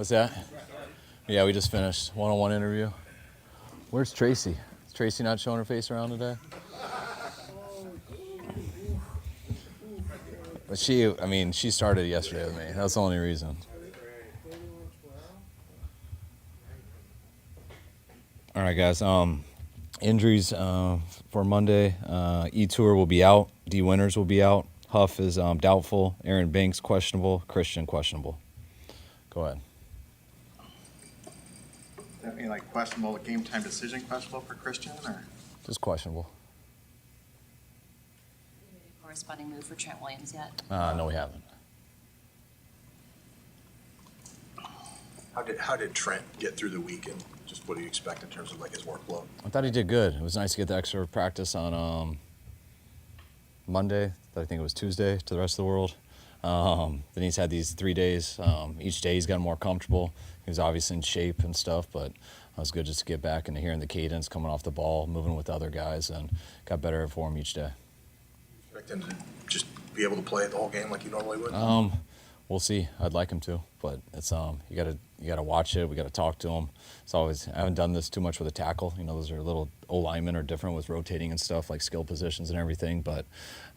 What's that? Yeah, we just finished one-on-one interview. Where's Tracy? Is Tracy not showing her face around today? But she started yesterday with me. That's the only reason. All right, guys. Injuries for Monday. E-Tour will be out. D. Winters will be out. Huff is doubtful. Aaron Banks questionable. Christian questionable. Go ahead. Does that mean like questionable, game time decision questionable for Christian, or? Just questionable. Corresponding move for Trent Williams yet? No, we haven't. How did Trent get through the week, and just what do you expect in terms of like his workload? I thought he did good. It was nice to get the extra practice on Monday. I think it was Tuesday to the rest of the world. Then he's had these 3 days. Each day he's gotten more comfortable. He was obviously in shape and stuff, but it was good just to get back into hearing the cadence, coming off the ball, moving with other guys, and got better for him each day. Expect him to just be able to play the whole game like you normally would? We'll see. I'd like him to, but it's you gotta watch it. We gotta talk to him. It's always, I haven't done this too much with a tackle. You know, those are little O-linemen are different with rotating and stuff, like skill positions and everything. But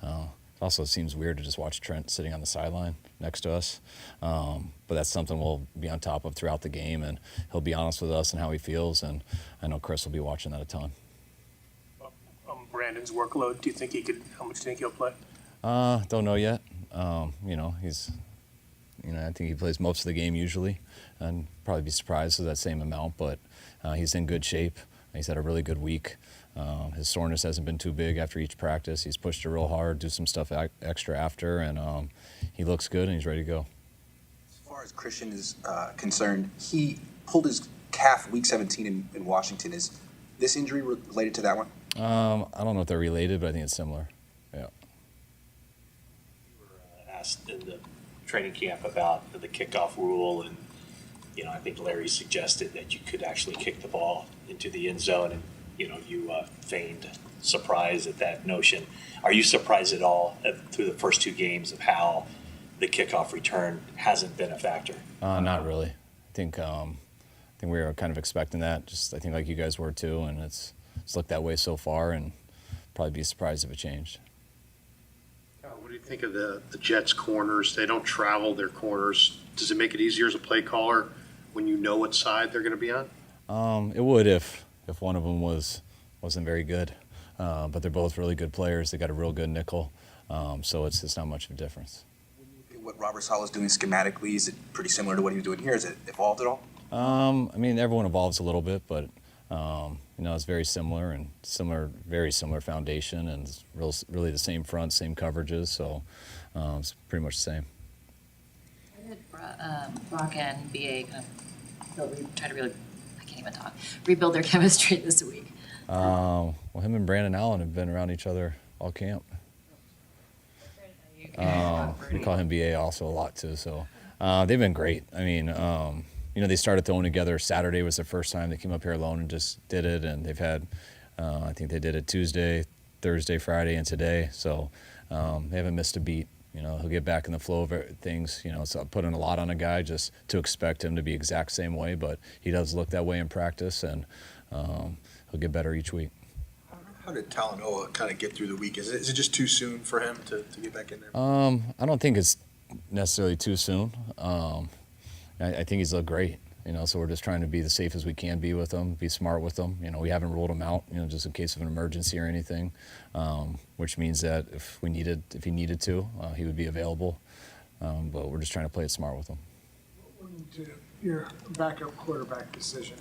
it also seems weird to just watch Trent sitting on the sideline next to us. But that's something we'll be on top of throughout the game, and he'll be honest with us and how he feels. And I know Chris will be watching that a ton. Brandon's workload, do you think how much do you think he'll play? Don't know yet. I think he plays most of the game usually, and probably be surprised with that same amount, but he's in good shape. He's had a really good week. His soreness hasn't been too big after each practice. He's pushed it real hard, do some stuff extra after, and he looks good and he's ready to go. As far as Christian is concerned, he pulled his calf week 17 in Washington. Is this injury related to that one? I don't know if they're related, but I think it's similar. Yeah. You were asked in the training camp about the kickoff rule, and I think Larry suggested that you could actually kick the ball into the end zone, and you feigned surprise at that notion. Are you surprised at all through the first two games of how the kickoff return hasn't been a factor? Not really. I think we were kind of expecting that. Just I think like you guys were too, and it's looked that way so far, and probably be surprised if it changed. What do you think of the Jets' corners? They don't travel their corners. Does it make it easier as a play caller when you know what side they're going to be on? It would if one of them wasn't very good. But they're both really good players. They got a real good nickel, so it's not much of a difference. What Robert Saleh is doing schematically, is it pretty similar to what he was doing here? Is it evolved at all? Everyone evolves a little bit, but it's very similar and very similar foundation, and it's really the same front, same coverages, so it's pretty much the same. How did Brock and BA kind of rebuild their chemistry this week? Well, him and Brandon Allen have been around each other all camp. We call him BA also a lot too, so they've been great. They started throwing together. Saturday was the first time they came up here alone and just did it, and they've had, I think they did it Tuesday, Thursday, Friday, and today, so they haven't missed a beat. He'll get back in the flow of things. So putting a lot on a guy just to expect him to be exact same way, but he does look that way in practice, and he'll get better each week. How did Talanoa kind of get through the week? Is it just too soon for him to get back in there? I don't think it's necessarily too soon. I think he's looked great, so we're just trying to be the safe as we can be with him, be smart with him. We haven't ruled him out, just in case of an emergency or anything, which means that if he needed to, he would be available. But we're just trying to play it smart with him. What went into your backup quarterback decision?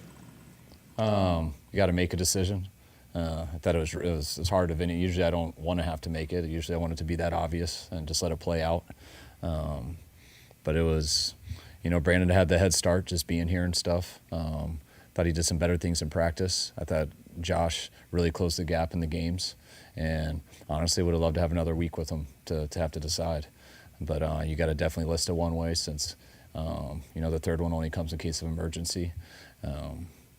You got to make a decision. I thought it was hard to finish. Usually I don't want to have to make it. Usually I want it to be that obvious and just let it play out. But it was, Brandon had the head start just being here and stuff. Thought he did some better things in practice. I thought Josh really closed the gap in the games. And honestly, would have loved to have another week with him to have to decide. But you got to definitely list it one way since, the third one only comes in case of emergency.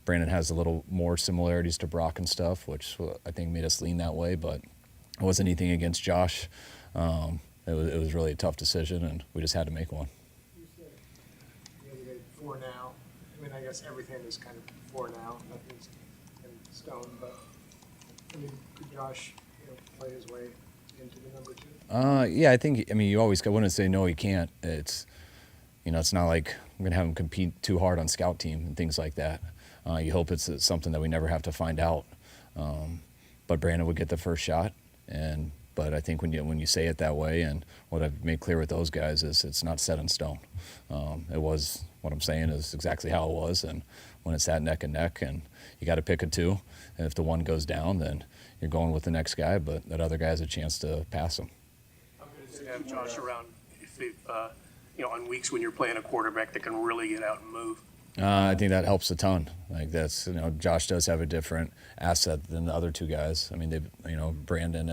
Brandon has a little more similarities to Brock and stuff, which I think made us lean that way, but it wasn't anything against Josh. It was really a tough decision, and we just had to make one. You said the other day before for now? I mean, I guess everything is kind of for now, nothing's in stone, but, I mean, could Josh, play his way into the number 2? Yeah, I think. I mean, you always wouldn't say no. He can't. It's it's not like we're gonna have him compete too hard on scout team and things like that. You hope it's something that we never have to find out. But Brandon would get the first shot, but I think when you say it that way, and what I've made clear with those guys is it's not set in stone. It was what I'm saying is exactly how it was, and when it's that neck and neck, and you got to pick a 2, and if the one goes down, then you're going with the next guy, but that other guy has a chance to pass him. I'm going to have Josh around if on weeks when you're playing a quarterback that can really get out and move. I think that helps a ton. Like that's Josh does have a different asset than the other 2 guys. I mean, Brandon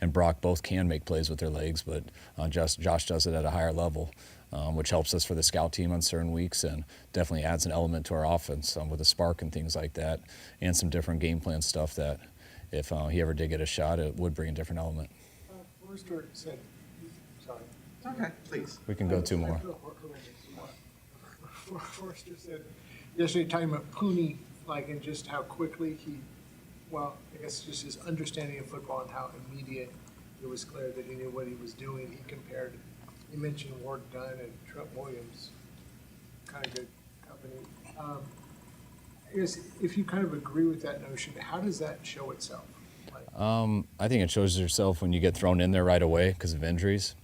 and Brock both can make plays with their legs, but Josh does it at a higher level, which helps us for the scout team on certain weeks and definitely adds an element to our offense with a spark and things like that, and some different game plan stuff that if he ever did get a shot, it would bring a different element. Forrester said, sorry. Okay, please. We can go 2 more. Forrester said yesterday, talking about Pooney, and just how quickly I guess just his understanding of football and how immediate it was clear that he knew what he was doing. He mentioned Ward Dunn and Trent Williams, kind of good company. I guess if you kind of agree with that notion, how does that show itself? I think it shows yourself when you get thrown in there right away because of injuries.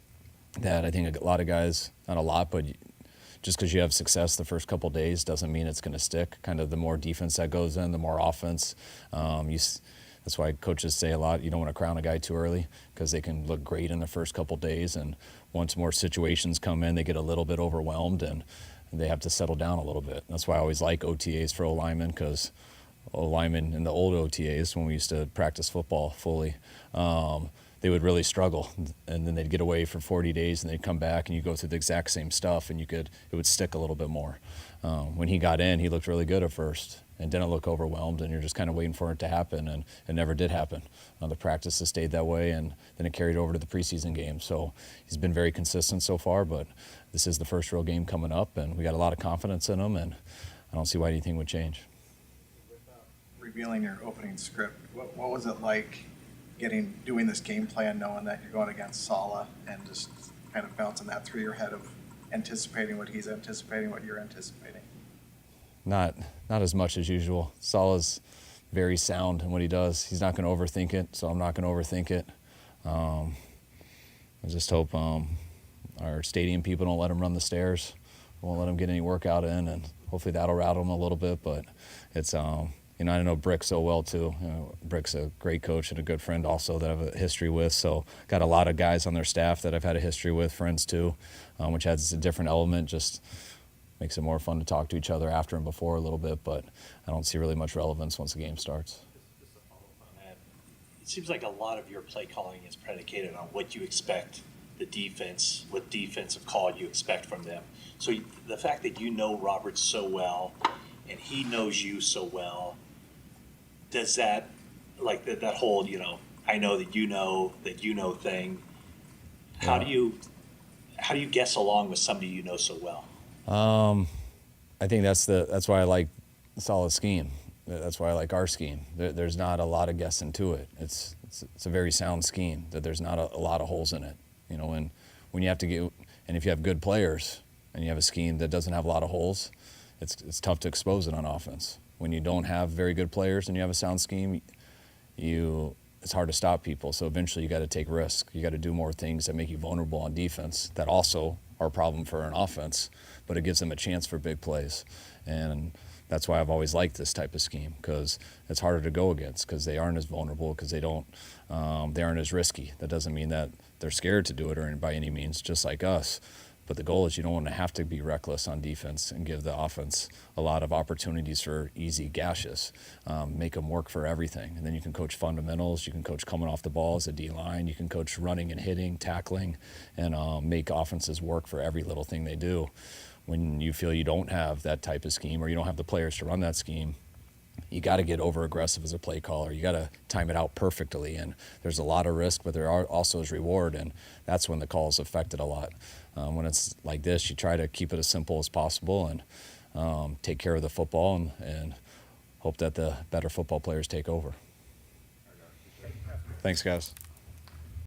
That I think a lot of guys, not a lot, but just because you have success the first couple days doesn't mean it's going to stick. Kind of the more defense that goes in, the more offense. That's why coaches say a lot, you don't want to crown a guy too early because they can look great in the first couple days, and once more situations come in, they get a little bit overwhelmed and they have to settle down a little bit. That's why I always like OTAs for O-linemen, because O-linemen in the old OTAs, when we used to practice football fully, they would really struggle, and then they'd get away for 40 days and they'd come back and you go through the exact same stuff and it would stick a little bit more. When he got in, he looked really good at first and didn't look overwhelmed, and you're just kind of waiting for it to happen, and it never did happen. The practices stayed that way, and then it carried over to the preseason game. So he's been very consistent so far, but this is the first real game coming up, and we got a lot of confidence in him, and I don't see why anything would change. Revealing your opening script, what was it like doing this game plan, knowing that you're going against Saleh, and just kind of bouncing that through your head of anticipating what he's anticipating, what you're anticipating? Not as much as usual. Saleh's very sound in what he does. He's not going to overthink it, so I'm not going to overthink it. I just hope our stadium people don't let him run the stairs, won't let him get any workout in, and hopefully that'll rattle him a little bit. But it's I know Brick so well too. Brick's a great coach and a good friend also that I have a history with. So got a lot of guys on their staff that I've had a history with, friends too, which adds a different element. Just makes it more fun to talk to each other after and before a little bit. But I don't see really much relevance once the game starts. Just to follow up on that, it seems like a lot of your play calling is predicated on what you expect the defense, what defensive call you expect from them. So the fact that you know Robert so well and he knows you so well, does that, like that whole, I know that you know thing, how do you guess along with somebody you know so well? I think that's why I like Saleh's scheme. That's why I like our scheme. There's not a lot of guessing to it. It's a very sound scheme that there's not a lot of holes in it. When you have to get, and if you have good players and you have a scheme that doesn't have a lot of holes, it's tough to expose it on offense. When you don't have very good players and you have a sound scheme, it's hard to stop people. So eventually you got to take risks. You got to do more things that make you vulnerable on defense that also are a problem for an offense, but it gives them a chance for big plays. And that's why I've always liked this type of scheme, because it's harder to go against, because they aren't as vulnerable, because they aren't as risky. That doesn't mean that they're scared to do it or by any means, just like us. But the goal is you don't want to have to be reckless on defense and give the offense a lot of opportunities for easy gashes. Make them work for everything. And then you can coach fundamentals. You can coach coming off the ball as a D-line. You can coach running and hitting, tackling, and make offenses work for every little thing they do. When you feel you don't have that type of scheme or you don't have the players to run that scheme, you got to get over aggressive as a play caller. You got to time it out perfectly, and there's a lot of risk, but there also is reward, and that's when the calls affect it a lot. When it's like this, you try to keep it as simple as possible and take care of the football and hope that the better football players take over. Thanks, guys.